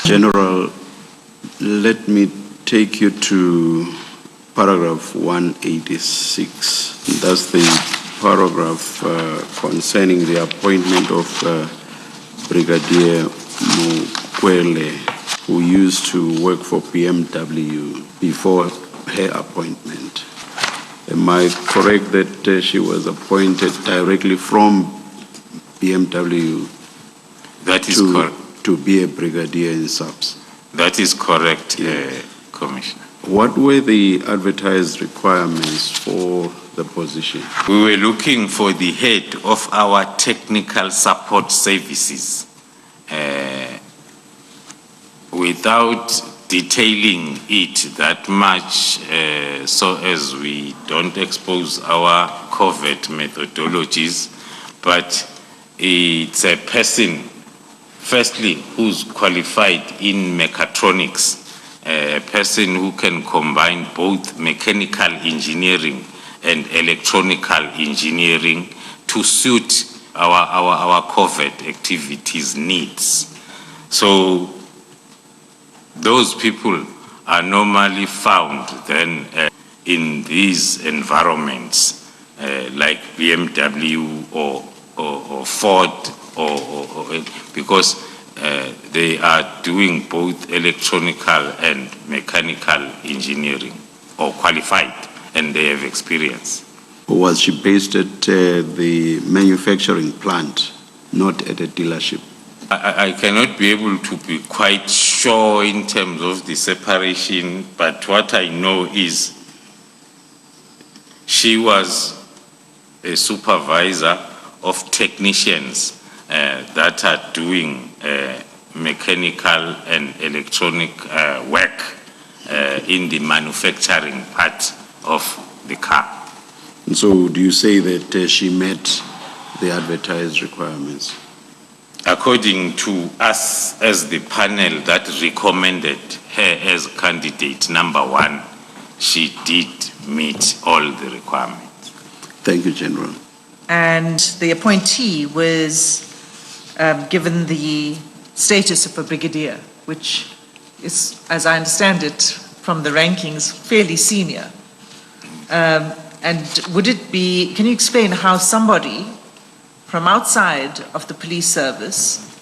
General, let me take you to paragraph 186. That's the paragraph concerning the appointment of Brigadier Mokwele, who used to work for BMW before her appointment. Am I correct that she was appointed directly from BMW? That is correct. To be a brigadier in subs? That is correct, Commissioner. What were the advertised requirements for the position? We were looking for the head of our technical support services. Without detailing it that much, so as we don't expose our covert methodologies, but it's a person, firstly, who's qualified in mechatronics, a person who can combine both mechanical engineering and electronical engineering to suit our covert activities needs. So those people are normally found then in these environments like BMW or Ford, because they are doing both electronical and mechanical engineering, or qualified, and they have experience. Was she based at the manufacturing plant, not at a dealership? I cannot be able to be quite sure in terms of the separation, but what I know is she was a supervisor of technicians that are doing mechanical and electronic work in the manufacturing part of the car. And so do you say that she met the advertised requirements? According to us as the panel that recommended her as candidate number one, she did meet all the requirements. Thank you, General. And the appointee was given the status of a brigadier, which is, as I understand it from the rankings, fairly senior. And would it be, can you explain how somebody from outside of the police service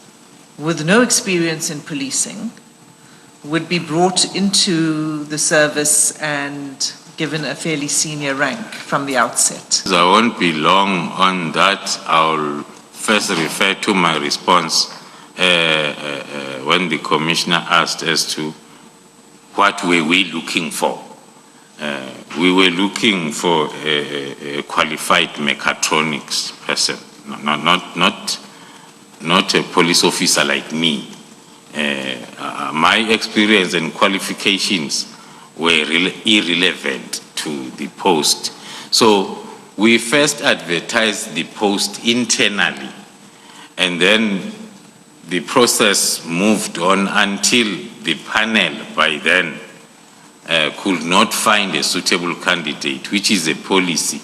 with no experience in policing would be brought into the service and given a fairly senior rank from the outset? I won't be long on that. I'll first refer to my response when the commissioner asked as to what were we looking for. We were looking for a qualified mechatronics person, not a police officer like me. My experience and qualifications were irrelevant to the post. So we first advertised the post internally, and then the process moved on until the panel by then could not find a suitable candidate, which is a policy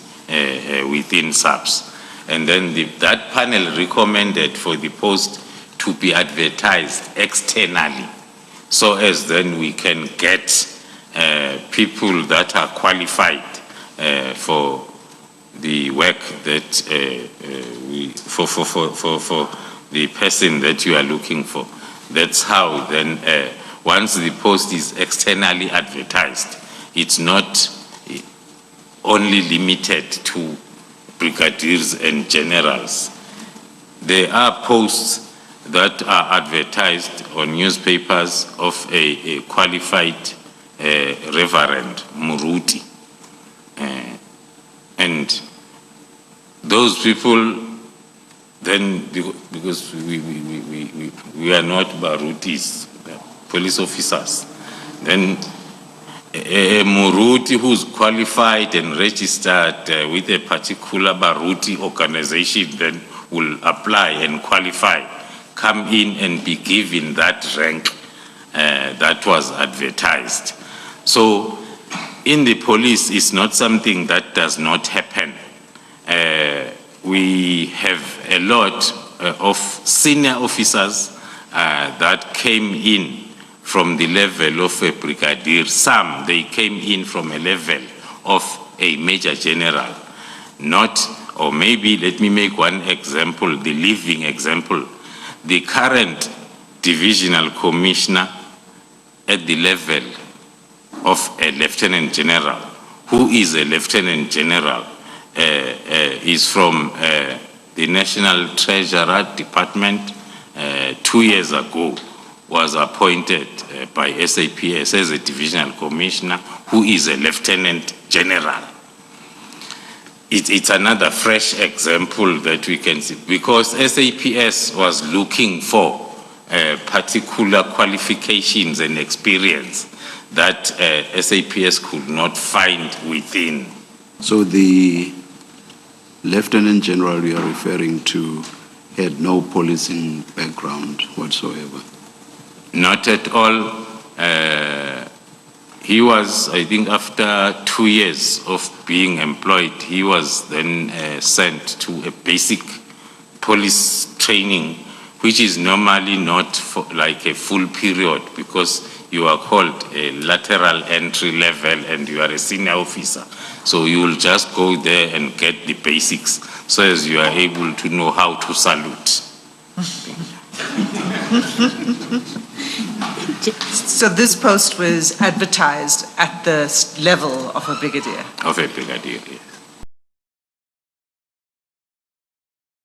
within SAPS. And then that panel recommended for the post to be advertised externally, so as then we can get people that are qualified for the work that for the person that you are looking for. That's how then once the post is externally advertised, it's not only limited to brigadiers and generals. There are posts that are advertised on newspapers of a qualified Reverend Muruti. And those people then, because we are not Barutis, police officers, then a Muruti who's qualified and registered with a particular Baruti organization then will apply and qualify, come in and be given that rank that was advertised. So in the police, it's not something that does not happen. We have a lot of senior officers that came in from the level of a brigadier. Some, they came in from a level of a major general. Not, or maybe let me make one example, the living example. The current divisional commissioner at the level of a lieutenant general, who is a lieutenant general, is from the National Treasurer Department. 2 years ago was appointed by SAPS as a divisional commissioner, who is a lieutenant general. It's another fresh example that we can see, because SAPS was looking for particular qualifications and experience that SAPS could not find within. So the Lieutenant General you are referring to had no policing background whatsoever? Not at all. He was, I think, after 2 years of being employed, he was then sent to a basic police training, which is normally not for like a full period, because you are called a lateral entry level and you are a senior officer. So you will just go there and get the basics so as you are able to know how to salute. So this post was advertised at the level of a brigadier? Of a brigadier, yes.